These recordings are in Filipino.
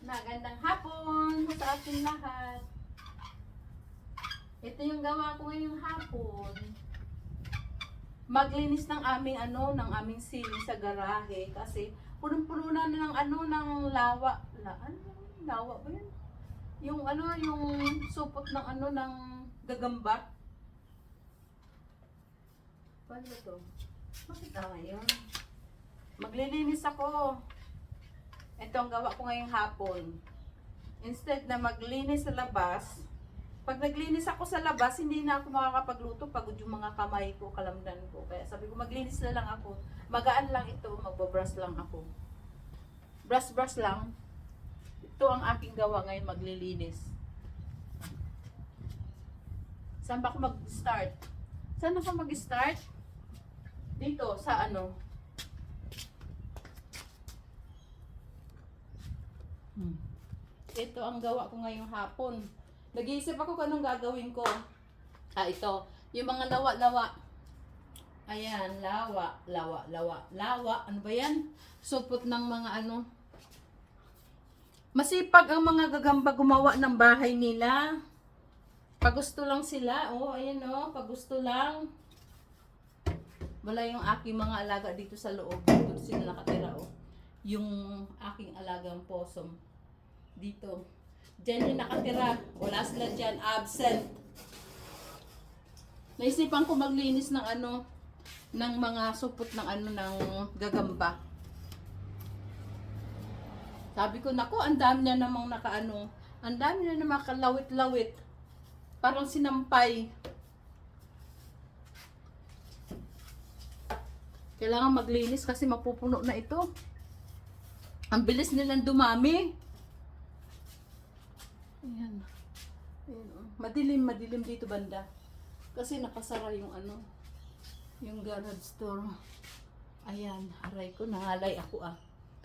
Magandang hapon sa ating lahat. Ito yung gawa ko ngayong hapon. Maglinis ng aming ng aming sili sa garahe kasi punong-puno na ng ng lawa. Lawa ba 'yun? Yung supot ng ng gagamba. Paano to? Bakit ngayon? Maglilinis ako. Ito ang gawa ko ngayong hapon. Instead na maglinis sa labas, pag naglinis ako sa labas, hindi na ako makakapagluto. Pagod yung mga kamay ko, kalamnan ko. Kaya sabi ko, maglinis na lang ako. Magaan lang ito, magbabrush lang ako. Brush lang. Ito ang aking gawa ngayon, maglilinis. Saan ba ako mag-start? Saan ako mag-start? Dito, sa Ito ang gawa ko ngayong hapon. Nag-iisip ako kung anong gagawin ko. Ito. Yung mga lawa-lawa. Ayan, lawa. Ano ba yan? Supot ng mga Masipag ang mga gagamba gumawa ng bahay nila. Pagusto lang sila. Oh, ayan pagusto lang. Wala yung aking mga alaga dito sa loob. Dito sila nakatira yung aking alagang possum. Dito. Diyan yung nakatira. Wala sila dyan. Absent. Naisipan ko maglinis ng ng mga supot ng ng gagamba. Sabi ko, nako, ang dami na namang ang dami na namang kalawit-lawit. Parang sinampay. Kailangan maglinis kasi mapupuno na ito. Ang bilis nilang dumami. Ayan. Madilim dito banda. Kasi nakasara yung yung garage door. Ayan, aray ko, nangalay ako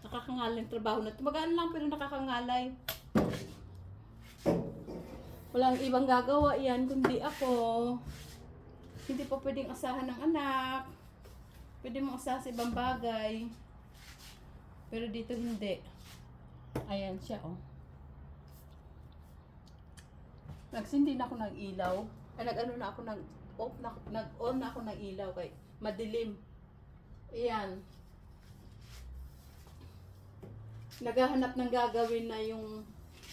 Nakakangalay yung trabaho na ito. Magaan lang pero nakakangalay. Walang ibang gagawa yan kundi ako. Hindi pa pwedeng asahan ng anak. Pwede mong asahan sa ibang bagay. Pero dito hindi. Ayan siya Nagsindi na ako ng ilaw. Nag-on na ako ng ilaw kay madilim. Ayan. Naghahanap ng gagawin na yung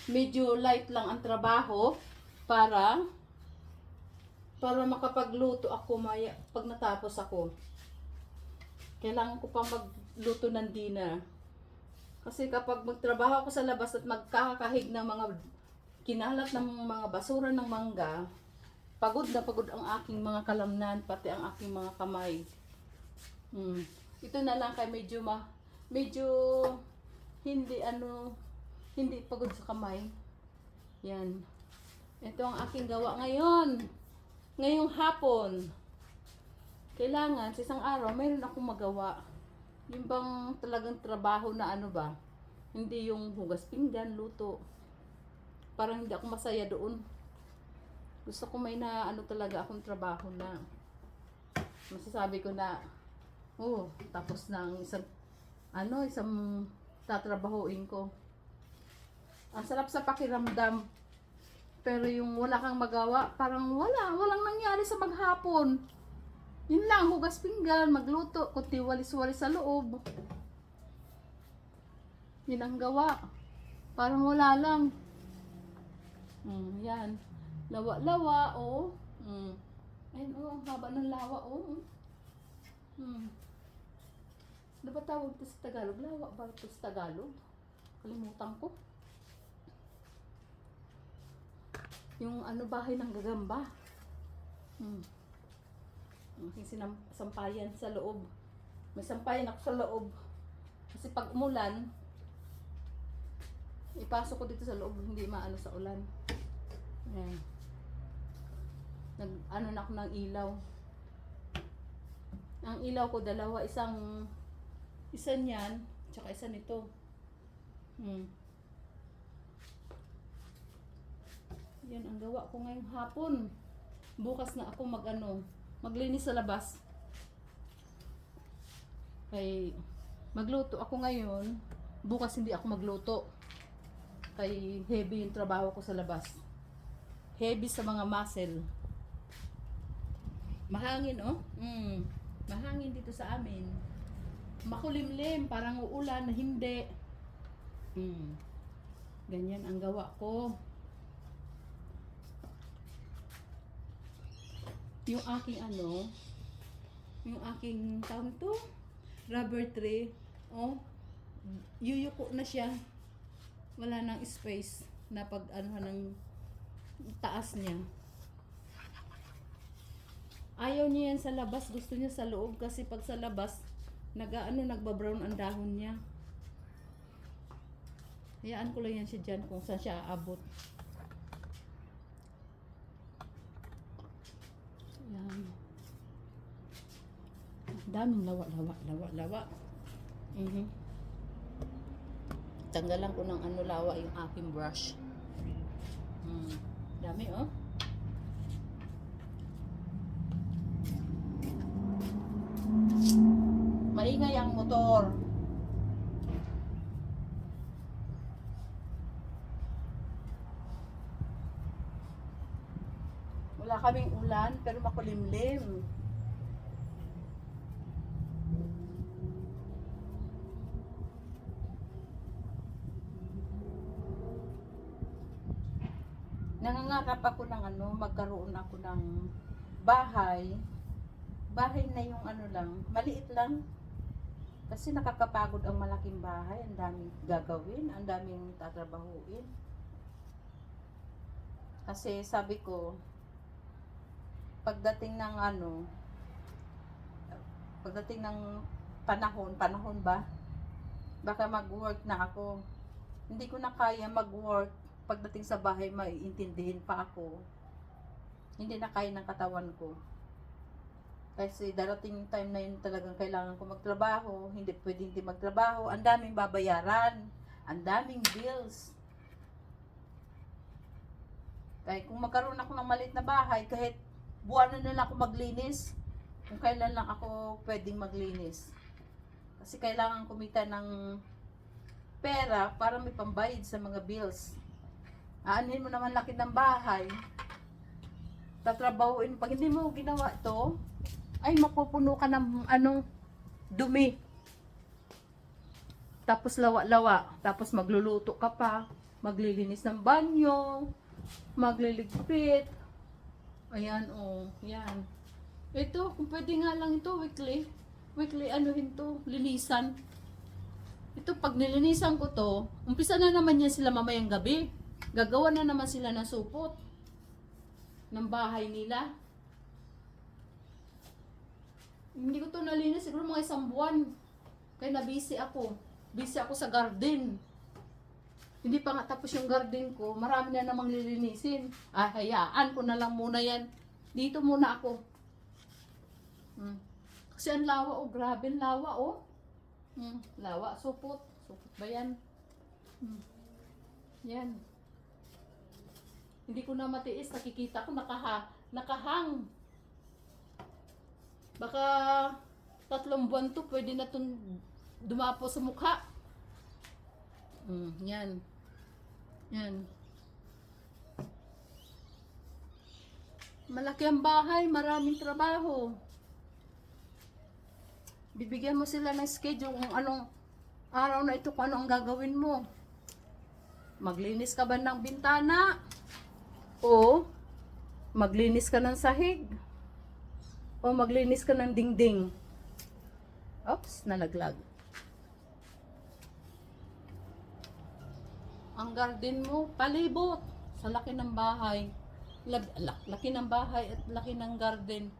medyo light lang ang trabaho para makapagluto ako pag natapos ako. Kailangan ko pang magluto ng dinner. Kasi kapag magtrabaho ako sa labas at magkakahig ng mga kinalat ng mga basura ng mangga, pagod na pagod ang aking mga kalamnan, pati ang aking mga kamay. Ito na lang kay medyo hindi pagod sa kamay. Yan. Ito ang aking gawa ngayon. Ngayong hapon. Kailangan sa isang araw mayroon akong magawa. Yung bang talagang trabaho na ba? Hindi yung hugas pinggan, luto. Parang hindi ako masaya doon. Gusto ko may talaga akong trabaho na masasabi ko na tapos ng isang tatrabahuin ko. Ang sarap sa pakiramdam. Pero yung wala kang magawa, parang walang nangyari sa maghapon. Yun lang, hugas pinggan, magluto, kunti walis-walis sa loob. Yun ang gawa. Parang wala lang. Yan. Lawa-lawa, Ayun, ang haba ng lawa, Ano ba tawag ito sa Tagalog? Lawa ba ito sa Tagalog? Kalimutan ko. Yung bahay ng gagamba. Aking sampayan sa loob. May sampayan ako sa loob. Kasi pag umulan, ipasok ko dito sa loob, hindi maano sa ulan. Ayan. Na ako ng ilaw. Ang ilaw ko dalawa, isa niyan, tsaka isa nito. Yan ang gawa ko ngayong hapon. Bukas na ako maglinis sa labas. Magluto ako ngayon. Bukas hindi ako magluto. Kay heavy yung trabaho ko sa labas. Heavy sa mga muscle. Mahangin, oh. Mahangin dito sa amin. Makulimlim, parang uulan na hindi. Ganyan ang gawa ko. Yung aking yung aking tawag to, rubber tree, oh, yuyuko na siya. Wala nang space na pag ng taas niya. Ayaw niya yan sa labas, gusto niya sa loob kasi pag sa labas, nagbabrown ang dahon niya. Hayaan ko lang yan siya dyan kung saan siya aabot. Yan. Daming lawa. Tanggalan ko ng lawa yung aking brush. Dami, oh. Maingay ang motor. Wala kaming ulan pero makulimlim. Nangangarap ako ng magkaroon ako ng bahay. Bahay na yung lang, maliit lang. Kasi nakakapagod ang malaking bahay, ang daming gagawin, ang daming tatrabahuin. Kasi sabi ko, pagdating ng panahon ba? Baka mag-work na ako. Hindi ko na kaya mag-work. Pagdating sa bahay, maiintindihin pa ako. Hindi na kaya ng katawan ko. Kasi darating yung time na yun talagang kailangan ko magtrabaho. Hindi pwedeng hindi magtrabaho. Ang daming babayaran. Ang daming bills. Kaya kung magkaroon ako ng maliit na bahay, kahit buwan na lang ako maglinis, kung kailan lang ako pwedeng maglinis. Kasi kailangan kumita ng pera para may pambayad sa mga bills. Aanhin mo naman laki ng bahay, tatrabahuin. Pag hindi mo ginawa ito, ay mapupuno ka ng dumi. Tapos lawa-lawa. Tapos magluluto ka pa, maglilinis ng banyo, magliligpit. Ayan, oh, yan. Ito, kung pwede nga lang ito, weekly linisan. Ito, pag nilinisan ko to, umpisa na naman yan sila mamayang gabi. Gagawa na naman sila ng supot ng bahay nila. Hindi ko to nalinis, siguro mga 1 buwan. Kaya na-busy ako. Busy ako sa garden. Hindi pa nga tapos yung garden ko, marami na namang lilinisin. Hayaan ko na lang muna yan. Dito muna ako. Kasi ang lawa, oh, grabe ang lawa, oh. Lawa, supot. Supot ba yan? Yan. Hindi ko na matiis, nakikita ko nakahang. Baka 3 buwan to, pwede na itong dumapo sa mukha. Yan. Yan. Malaki ang bahay, maraming trabaho. Bibigyan mo sila ng schedule kung anong araw na ito, kung ano ang gagawin mo. Maglinis ka ba ng bintana? O maglinis ka ng sahig? O maglinis ka ng dingding? Oops, nalaglag. Ang garden mo, palibot sa laki ng bahay. Laki ng bahay at laki ng garden.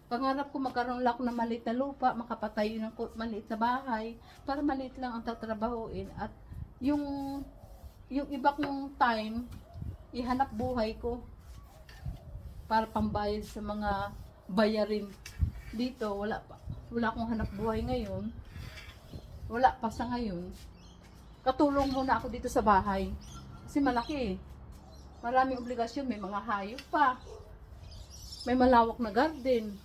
Pangarap ko magkaroon lang ako ng maliit na lupa, makapatayo ng maliit na bahay, para maliit lang ang tatrabahuin at yung iba kong time, ihanap buhay ko para pambayad sa mga bayarin. Dito, wala pa. Wala akong hanap buhay ngayon. Wala pa sa ngayon. Katulong muna ako dito sa bahay. Kasi malaki eh. Maraming obligasyon, may mga hayop pa. May malawak na garden.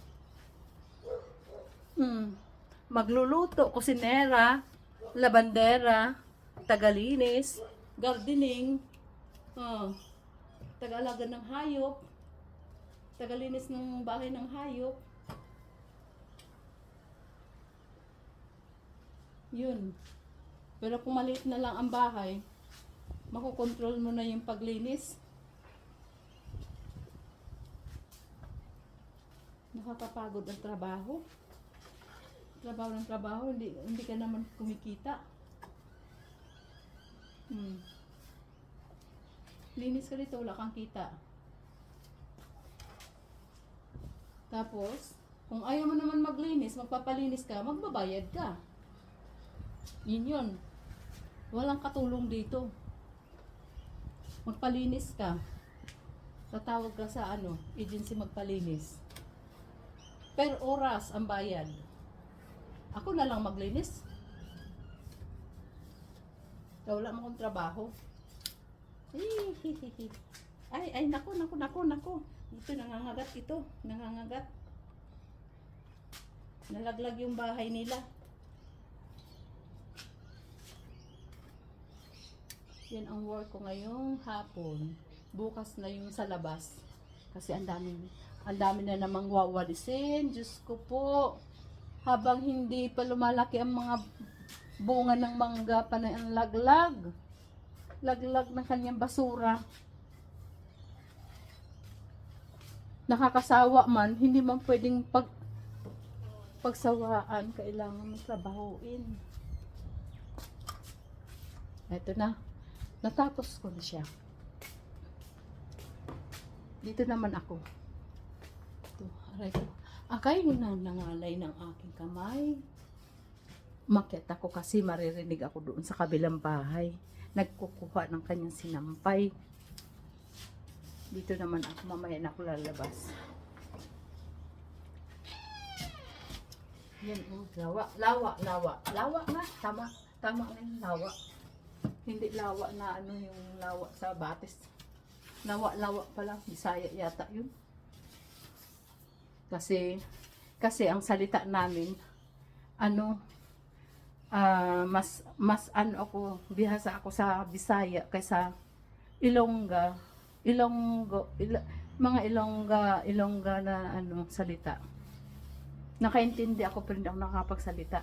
Magluluto, kusinera, labandera, tagalinis, gardening, tagalaga ng hayop, tagalinis ng bahay ng hayop. Yun. Pero kung maliit na lang ang bahay, makokontrol mo na yung paglinis. Nakakapagod ang trabaho. Trabaho ng trabaho, hindi ka naman kumikita. Linis ka dito, wala kang kita. Tapos, kung ayaw mo naman maglinis, magpapalinis ka, magbabayad ka. Yun. Walang katulong dito. Magpalinis ka. Tatawag ka sa agency magpalinis. Per oras ang bayad. Ako na lang maglinis. Wala mo kong trabaho. Ay, nako. Ito, nangangagat ito. Nangangagat. Nalaglag yung bahay nila. Yan ang work ko ngayong hapon. Bukas na yung sa labas. Kasi ang dami na namang wawalisin. Diyos ko po. Habang hindi pa lumalaki ang mga bunga ng mangga pa na ang laglag. Laglag ng kanyang basura. Nakakasawa man, hindi man pwedeng pagsawaan. Kailangan mong trabahuin. Eto na. Natapos ko na siya. Dito naman ako. Ito, aray ko. Akay nangangalay ng aking kamay. Umakyat ako kasi maririnig ako doon sa kabilang bahay. Nagkukuha ng kanyang sinampay. Dito naman ako, mamaya na ako lalabas. Yan lawa nga, tama na yung lawa. Hindi lawa na yung lawa sa batis. Lawa pala, Bisaya yata yun. Kasi ang salita namin, mas ako, bihasa ako sa Bisaya kaysa Ilongga, mga Ilongga na salita. Nakaintindi ako pero hindi ako nakakapagsalita.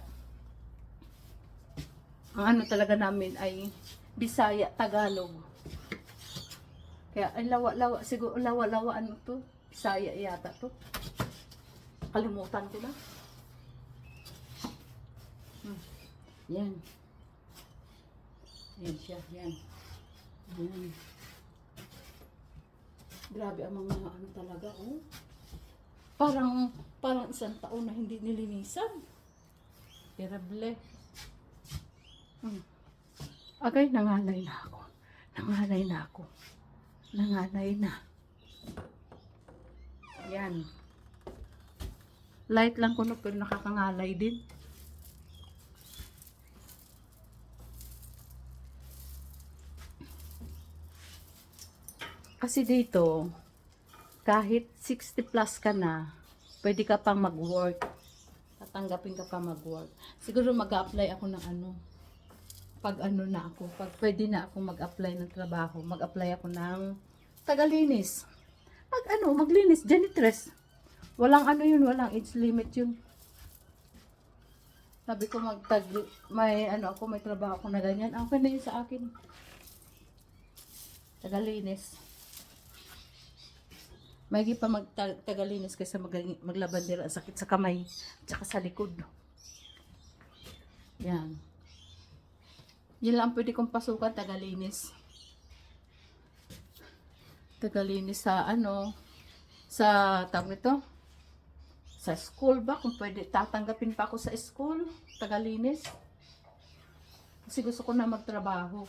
Ang talaga namin ay Bisaya, Tagalog. Kaya ay lawa, siguro lawa to. Bisaya yata to. Kalimutan ko na. Yan. Yan siya, yan. Grabe ang mga talaga, oh. Parang isang taon na hindi nilinisan. Terrible. Okay, nanganay na. Yan. Light lang ko pero nakakangalay din. Kasi dito, kahit 60 plus ka na, pwede ka pang mag-work. Tatanggapin ka pa mag-work. Siguro mag-apply ako ng pag pwede na ako mag-apply ng trabaho, mag-apply ako ng tagalinis. Maglinis, janitress. Walang walang age limit yun. Sabi ko may trabaho ako na ganyan. Okay na yun sa akin. Tagalinis. May pa tagalinis kaysa maglabandera ang sakit sa kamay, tsaka sa likod. Yan. Yan lang pwede kong pasukan, tagalinis. Tagalinis sa sa tawag nito, sa school ba, kung pwede tatanggapin pa ako sa school, tagalinis. Kasi gusto ko na magtrabaho.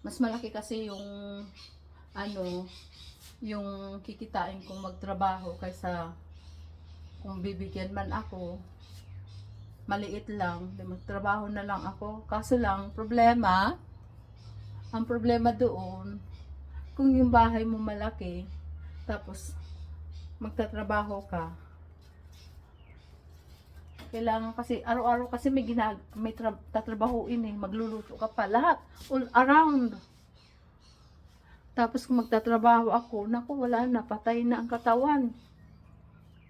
Mas malaki kasi yung yung kikitain kong magtrabaho kaysa kung bibigyan man ako, maliit lang, magtrabaho na lang ako. Kaso lang, ang problema doon, kung yung bahay mo malaki, tapos magtatrabaho ka, Kailangan kasi araw-araw kasi may tatrabahuin eh, magluluto ka pa lahat all around. Tapos kung magtatrabaho ako, naku wala na, patay na ang katawan.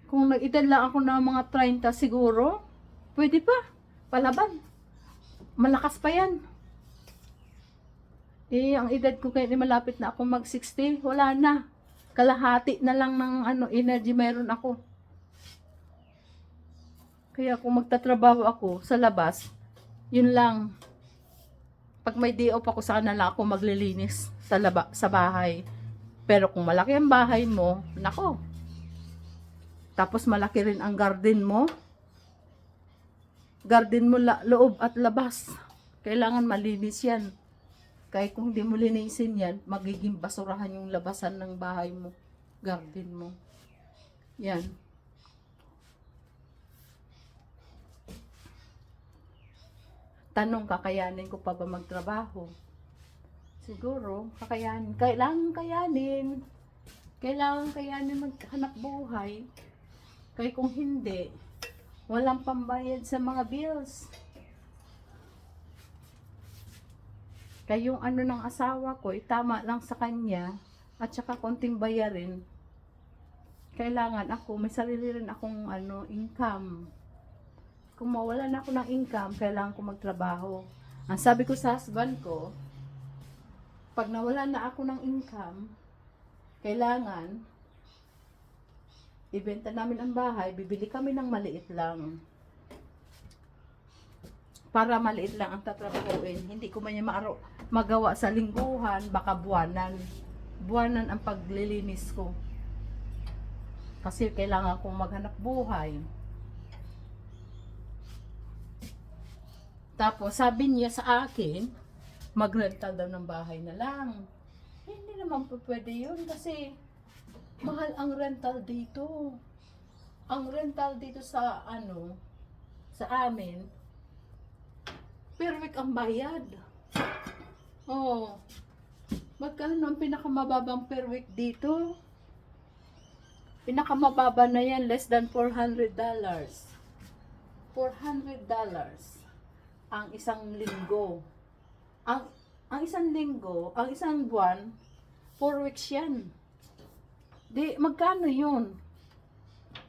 Kung nag-edad lang ako ng mga 30 siguro, pwede pa, palaban. Malakas pa yan. Eh, ang edad ko kaya malapit na ako mag-60, wala na. Kalahati na lang ng energy mayroon ako. Kaya kung magtatrabaho ako sa labas, yun lang. Pag may day off ako, sana lang ako maglilinis sa bahay. Pero kung malaki ang bahay mo, nako. Tapos malaki rin ang garden mo. Garden mo loob at labas. Kailangan malinis yan. Kaya kung hindi mo linisin yan, magiging basurahan yung labasan ng bahay mo. Garden mo. Yan. Tanong, kakayanin ko pa ba magtrabaho? Siguro, kakayanin. Kailangan kayanin. Kailangan kayanin maghanap buhay. Kaya kung hindi, walang pambayad sa mga bills. Kaya yung ng asawa ko, tama lang sa kanya, at saka konting bayarin. Kailangan ako, may sarili rin akong income. Kung mawalan ako ng income, kailangan ko magtrabaho. Ang sabi ko sa husband ko, pag nawalan na ako ng income, kailangan ibenta namin ang bahay, bibili kami ng maliit lang. Para maliit lang ang tatrabahuin. Hindi ko man yan magawa sa lingguhan, baka buwanan. Buwanan ang paglilinis ko. Kasi kailangan kong maghanap buhay. Tapos sabi niya sa akin, mag-rental daw ng bahay na lang. Hindi naman po pwede yun kasi mahal ang rental dito. Ang rental dito sa sa amin, per week ang bayad. Oh. Magkano ang pinakamababang per week dito? Pinakamababa na yan, less than $400. $400 ang isang linggo. Ang isang linggo, ang isang buwan, 4 weeks yan. Di, magkano yun?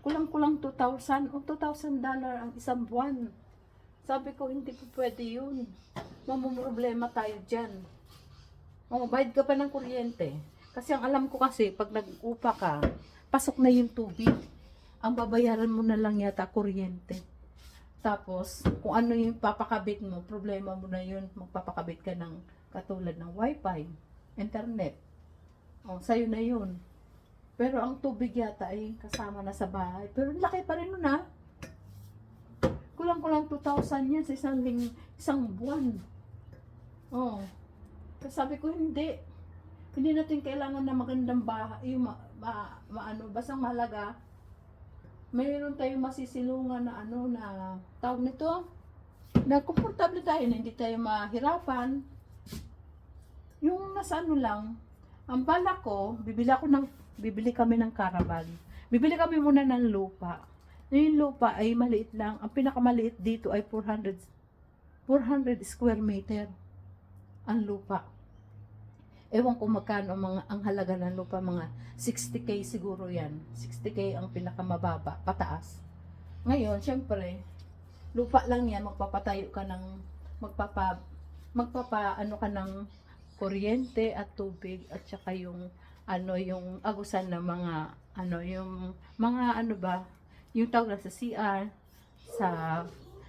Kulang-kulang 2,000 o $2,000 ang isang buwan. Sabi ko, hindi po pwede yun. Mamumroblema tayo dyan. Bayad ka pa ng kuryente. Kasi ang alam ko kasi, pag nag-upa ka, pasok na yung tubig. Ang babayaran mo na lang yata kuryente. Tapos, kung ano yung papakabit mo, problema mo na yun. Magpapakabit ka ng katulad ng wifi, internet. Sa'yo na yun. Pero ang tubig yata ay kasama na sa bahay. Pero laki pa rin nun ha. Kulang-kulang 2,000 yan sa isang buwan. Kasi sabi ko hindi. Hindi natin kailangan na magandang bahay. Yung basang mahalaga. Mayroon tayong masisilungan na na tawag nito. Na komportable tayo na hindi tayo mahirapan. Yung nasa lang. Ang bala ko, bibili kami ng caravan. Bibili kami muna ng lupa. Yung lupa ay maliit lang. Ang pinakamaliit dito ay 400 square meter ang lupa. Ewan ko magkano ang halaga ng lupa, mga 60K siguro yan. 60K ang pinakamababa, pataas. Ngayon, syempre, lupa lang yan, magpapatayo ka ng, ka ng kuryente at tubig at saka yung yung agusan ng mga yung tawag na sa CR,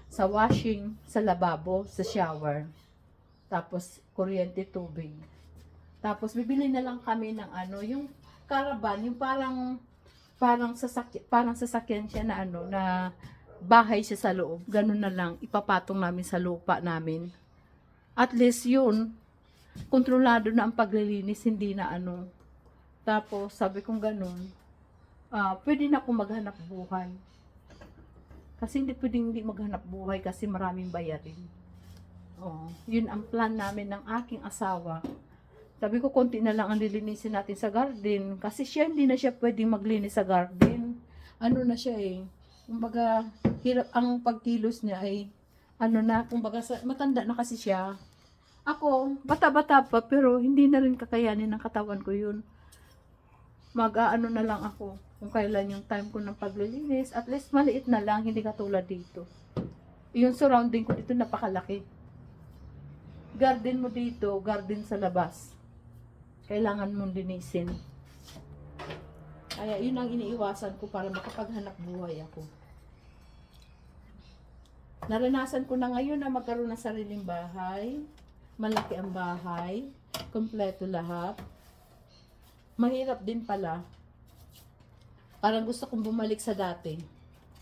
sa washing, sa lababo, sa shower. Tapos kuryente, tubig. Tapos bibili na lang kami ng yung caravan, yung parang sasakyan siya na na bahay siya sa loob. Ganun na lang ipapatong namin sa lupa namin. At least yun, kontrolado na ang paglilinis, hindi na Tapos sabi kong ganun, pwede na akong maghanap buhay. Kasi hindi pwedeng hindi maghanap buhay kasi maraming bayarin. Yun ang plan namin ng aking asawa. Sabi ko, konti na lang ang lilinisin natin sa garden. Kasi siya, hindi na siya pwedeng maglinis sa garden. Na siya kumbaga, hirap ang pagkilos niya ay, ano na, kumbaga, matanda na kasi siya. Ako, bata-bata pa, pero hindi na rin kakayanin ng katawan ko yun. Mag-aano na lang ako, kung kailan yung time ko ng paglilinis. At least, maliit na lang, hindi katulad dito. Yung surrounding ko dito, napakalaki. Garden mo dito, garden sa labas. Kailangan mong linisin. Kaya yun ang iniiwasan ko para makapaghanap buhay ako. Naranasan ko na ngayon na magkaroon ng sariling bahay. Malaki ang bahay. Kompleto lahat. Mahirap din pala. Parang gusto kong bumalik sa dati.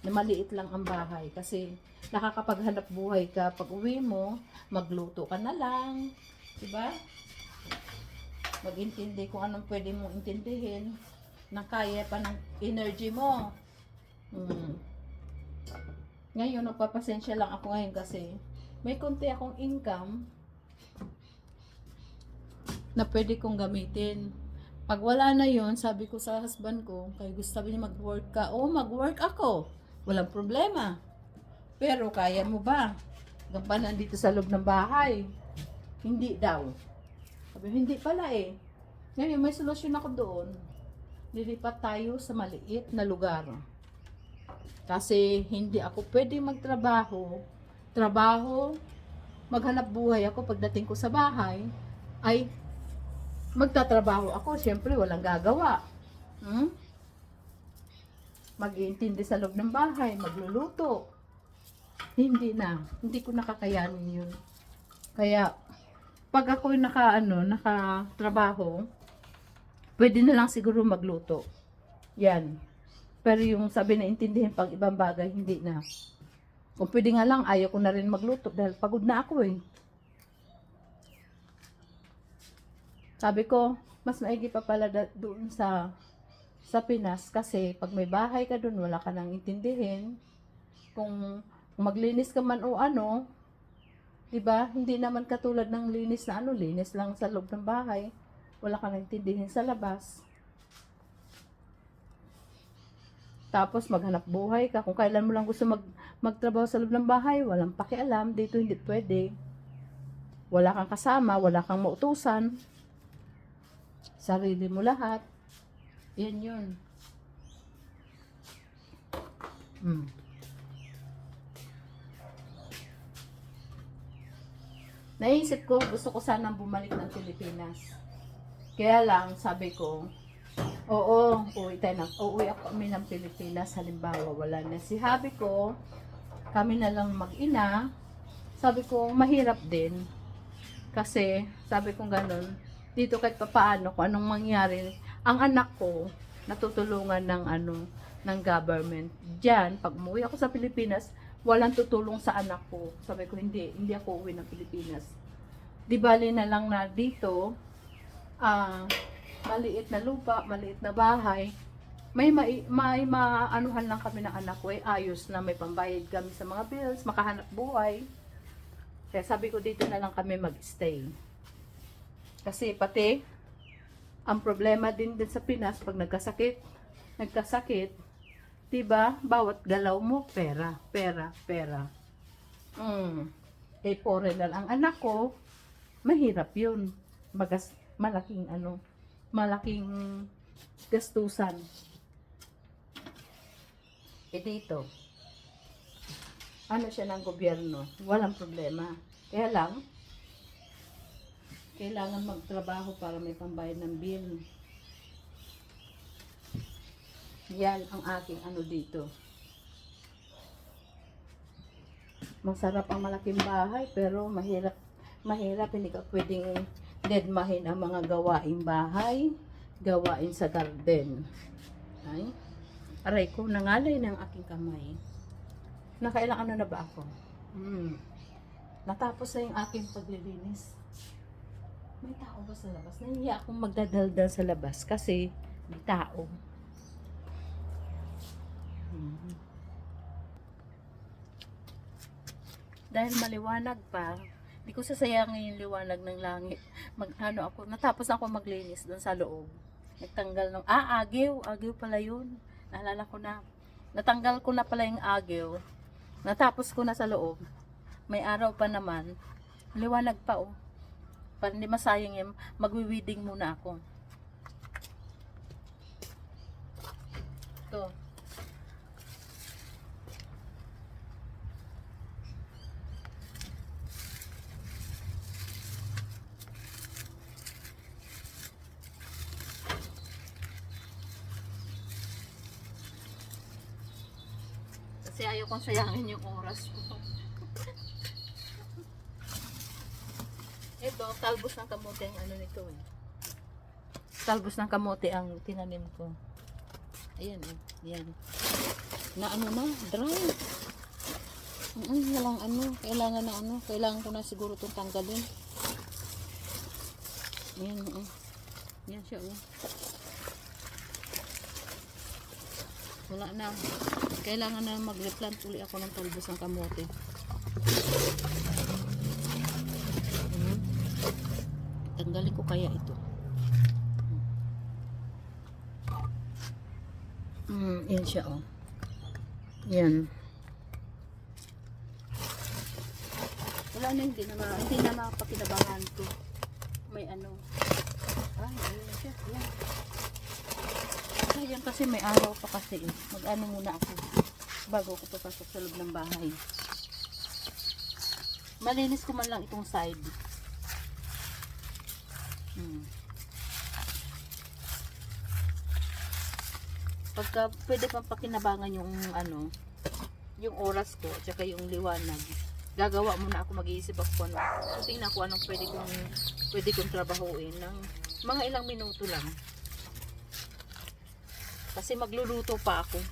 Na maliit lang ang bahay. Kasi nakakapaghanap buhay ka. Pag uwi mo, magluto ka na lang. Diba? Mag-intindi kung anong pwede mong intindihin. Na kaya pa ng energy mo. Ngayon, nagpapasensya lang ako ngayon kasi may konti akong income na pwede kong gamitin. Pag wala na yon, sabi ko sa husband ko, kaya gusto niya mag-work ka. Oo, mag-work ako. Walang problema. Pero kaya mo ba? Gampanan dito sa loob ng bahay. Hindi daw. Sabi, hindi pala eh. Ngayon, may solusyon ako doon. Lilipat tayo sa maliit na lugar. Kasi hindi ako pwede magtrabaho. Maghanap buhay ako pagdating ko sa bahay, ay magtatrabaho ako. Siyempre, walang gagawa. Mag-iintindi sa loob ng bahay, magluluto. Hindi na. Hindi ko nakakayanin yun. Kaya, pag ako nakatrabaho, pwede na lang siguro magluto. Yan. Pero yung sabi na intindihin pag ibang bagay, hindi na. Kung pwede nga lang, ayaw ko na rin magluto dahil pagod na ako eh. Sabi ko, mas maigi pa pala doon sa Pinas kasi pag may bahay ka doon, wala ka nang intindihin. Kung maglinis ka man o ano, 'di ba? Hindi naman katulad ng linis na linis lang sa loob ng bahay. Wala ka nang intindihin sa labas. Tapos maghanap buhay ka. Kung kailan mo lang gusto magtrabaho sa loob ng bahay, walang pakialam. Dito hindi pwede. Wala kang kasama, wala kang mautusan. Sarili mo lahat. Yan yun. Naisip ko, gusto ko sanang bumalik ng Pilipinas. Kaya lang, sabi ko, uuwi ako kami ng Pilipinas. Halimbawa, wala na si hubby ko, kami na lang mag-ina. Sabi ko, mahirap din. Kasi, sabi ko ganun, dito kahit papaano, kung anong mangyari, ang anak ko, natutulungan ng government. Diyan, pag umuwi ako sa Pilipinas, walang tutulong sa anak ko. Sabi ko, hindi ako uwi ng Pilipinas. Di bali na lang na dito, maliit na lupa, maliit na bahay, may maanuhan lang kami ng anak ko, ayos na may pambayad kami sa mga bills, makahanap buhay. Kaya sabi ko, dito na lang kami mag-stay. Kasi pati, ang problema din sa Pinas, pag nagkasakit, diba, bawat galaw mo, pera. Foreigner ang anak ko, mahirap yun. Malaking gastusan. Dito, siya ng gobyerno, walang problema. Kaya lang, kailangan magtrabaho para may pambayad ng bill. Yan ang aking dito. Masarap ang malaking bahay, pero mahirap, hindi ka pwedeng dedmahin ang mga gawaing bahay, gawain sa garden. Aray ko, nangalay ng aking kamay. Nakailang na ba ako? Natapos na yung aking paglilinis. May tao ba sa labas? Nahiya akong magdadaldal sa labas kasi may tao. Dahil maliwanag pa, hindi ko sasayangin yung liwanag ng langit. Natapos ako maglinis doon sa loob. Nagtanggal ng, agiw pala yun. Naalala ko na, Natanggal ko na pala yung agyo. Natapos ko na sa loob. May araw pa naman. Liwanag pa oh. Para hindi masayang yung magwi-weeding muna ako. Ito. Kasi ayaw kong sayangin yung oras ko. Ito, talbos ng kamote ang ano nito eh. Talbos ng kamote ang tinanim ko. Ayan eh, yan. Na ano na, dry. Walang ano, kailangan na ano, kailangan ko na siguro itong tanggalin. Ayan oh. Yan siya oh. Wala na. Kailangan na mag-replant uli ako ng talbos ng kamote. Tanggalin ko kaya ito. Yan siya oh. Yan. Wala na, hindi na mapakinabangan to. May ano. Ay, ayun siya. Yan. Ayan kasi may araw pa kasi eh. Mag-ano muna ako bago ko papasok sa loob ng bahay. Malinis ko man lang itong side. Pagka pwede pang pakinabangan yung ano, yung oras ko at saka yung liwanag, gagawa muna ako, mag-iisip ako ano. So, tingnan ko anong pwede kong trabahuin ng mga ilang minuto lang. Kasi magluluto pa ako.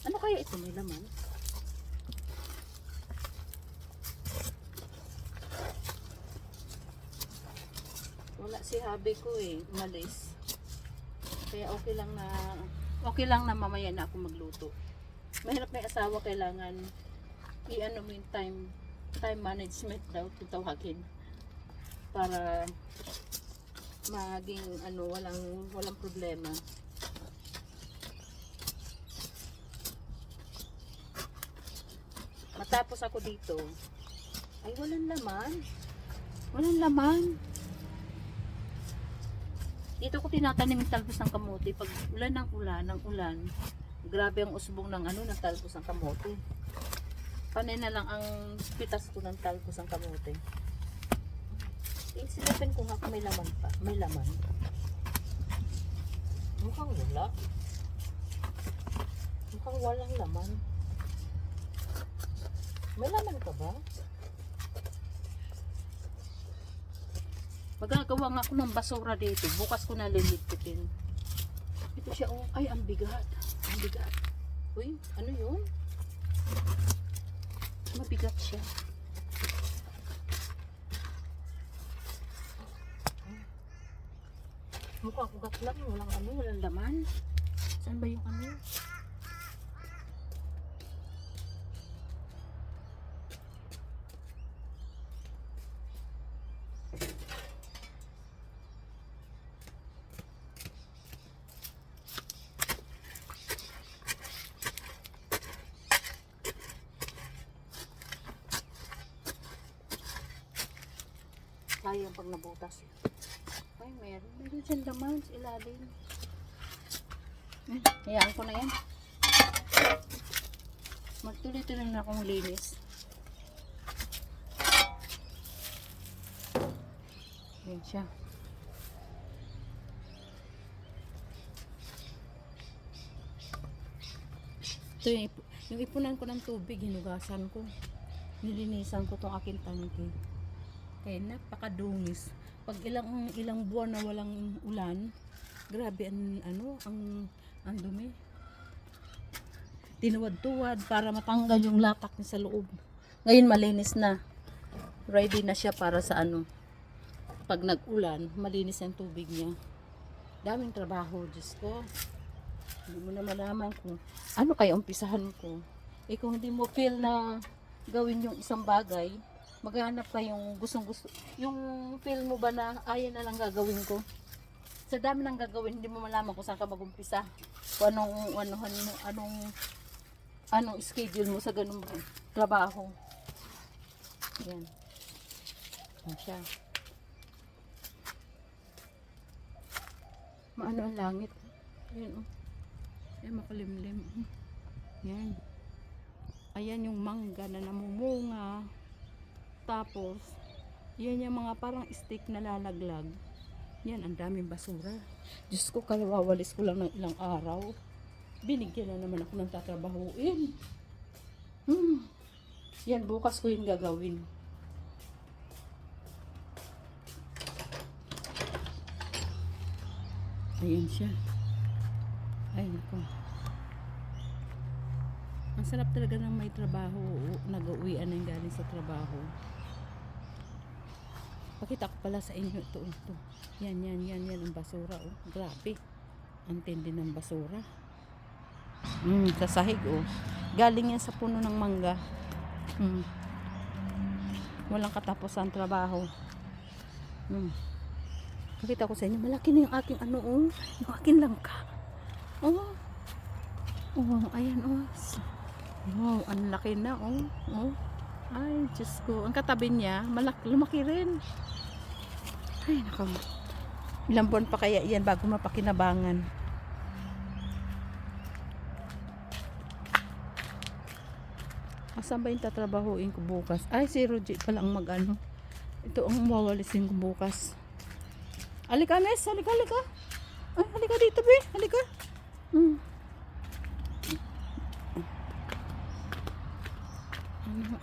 Ano kaya ito, may laman? Wala si habi ko eh, umalis. Kaya okay lang na mamaya na ako magluto. Mahirap may asawa, kailangan i-ano mo yung time management daw, tutawagin. Para maging ano, walang problema. Matapos ako dito, ay walang laman. Walang laman. Dito ko tinatanim yung talbos ng kamote. Pag ulan ng ulan, grabe ang usbong ng ano, ng talbos ng kamote. Panay na lang ang pitas ko ng talbos ng kamote. Isilipin ko nga kung may laman pa. May laman. Mukhang wala. Mukhang walang laman. May laman ka ba? Magagawa nga ako ng basura dito. Bukas ko na liligpitin. Ito siya oh. Ay, ang bigat. Ang bigat. Uy, ano yun? Mabigat siya. Mukhang ugat lang. Walang ano, walang laman. Saan ba yung ano? Sayang pag nabutas. Ay, meron dyan laman sa ilalim. Hayaan ko na yan. Magtuloy-tuloy na akong linis. Yan siya. Ito yung ipunan ko ng tubig, hinugasan ko. Nilinisan ko tong aking tangke. Kaya napakadungis. Pag ilang buwan na walang ulan, grabe ang dumi. Tinuwad-tuwad para matanggal yung latak niya sa loob. Ngayon malinis na. Ready na siya para sa ano. Pag nag-ulan, malinis ang tubig niya. Daming trabaho, Diyos ko. Hindi mo na malaman kung ano kaya umpisahan ko. Eh kung hindi mo feel na gawin yung isang bagay, maghanap ka yung gustong-gusto. Yung feel mo ba na ayan na lang gagawin ko? Sa dami ng gagawin, hindi mo malaman kung saan ka mag-umpisa. Kung anong schedule mo sa ganung trabaho. Yan. Yan siya. Maano ang langit. Ayan, oh. Ayan, makalimlim. Yan. Ayan yung mangga na namumunga. Tapos, yan yung mga parang stick na lalaglag. Yan, ang daming basura. Diyos ko, kalawawalis ko lang ng ilang araw. Binigyan na naman ako ng tatrabahuin. Yan, bukas ko yung gagawin. Ayan siya. Ay, naku. Ang sarap talaga ng may trabaho. Nag-uwian na yung galing sa trabaho. Pakita ko pala sa inyo ito. Yan ang basura. Oh. Grabe. Ang tindi ng basura. Sa sahig. Oh. Galing yan sa puno ng mangga. Walang katapos ang trabaho. Pakita ko sa inyo. Malaki na yung aking yung aking langka. Ayan. Wow, ang laki na. Ay, Diyos ko. Ang katabi niya, lumaki rin. Ay, nako. Ilang buwan pa kaya yan bago mapakinabangan. Asan ba yung tatrabahuin ko bukas? Ay, si Roger pala ang mag-ano. Ito ang mawalisin ko bukas. Halika, Nes. Halika. Ay, halika dito, be. Halika.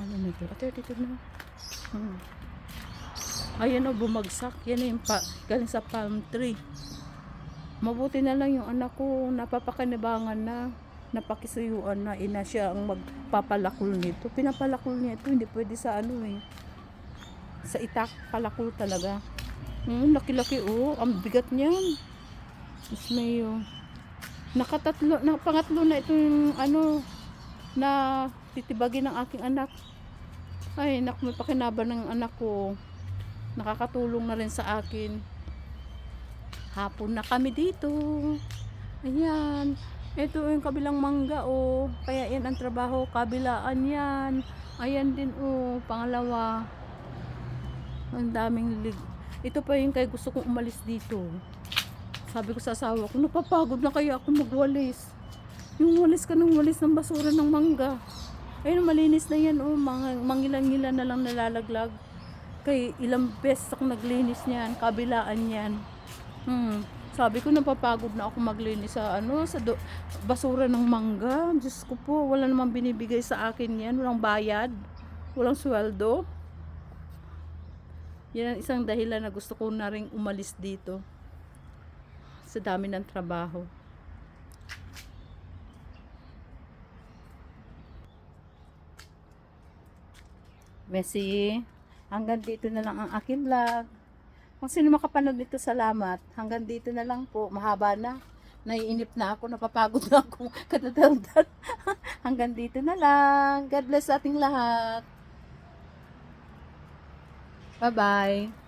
Ano na ito? Ito na. Ayan o, bumagsak. Yan na yung galing sa palm tree. Mabuti na lang yung anak ko, napapakanibangan na, napakisuyuan na, ina siya ang magpapalakul nito. Pinapalakul niya ito, hindi pwede sa sa itak, palakul talaga. Laki-laki ang bigat niyan. Mas may pangatlo na ito yung na titibagin ng aking anak. Ay, naku, may pakinaban ng anak ko. Nakakatulong na rin sa akin. Hapon na kami dito. Ayan. Ito yung kabilang mangga, Kaya yan ang trabaho, kabilaan yan. Ayan din, pangalawa. Ang daming ito pa yung kaya gusto kong umalis dito. Sabi ko sa asawa ko, napapagod na kaya ako magwalis. Yung walis ka ng walis ng basura ng mangga. Ayun, malinis na yan, mangilan-ngilan na lang nalalaglag. Kay ilang beses ako naglinis niyan, kabilaan yan. Sabi ko, napapagod na ako maglinis sa basura ng mangga. Diyos ko po, wala namang binibigay sa akin yan. Walang bayad, walang sweldo. Yan ang isang dahilan na gusto ko na rin umalis dito. Sa dami ng trabaho. Messi, hanggang dito na lang ang aking vlog. Kung sino makapanood nito, salamat. Hanggang dito na lang po. Mahaba na. Naiinip na ako. Napapagod na ako. Katadaldan. Hanggang dito na lang. God bless ating lahat. Bye-bye.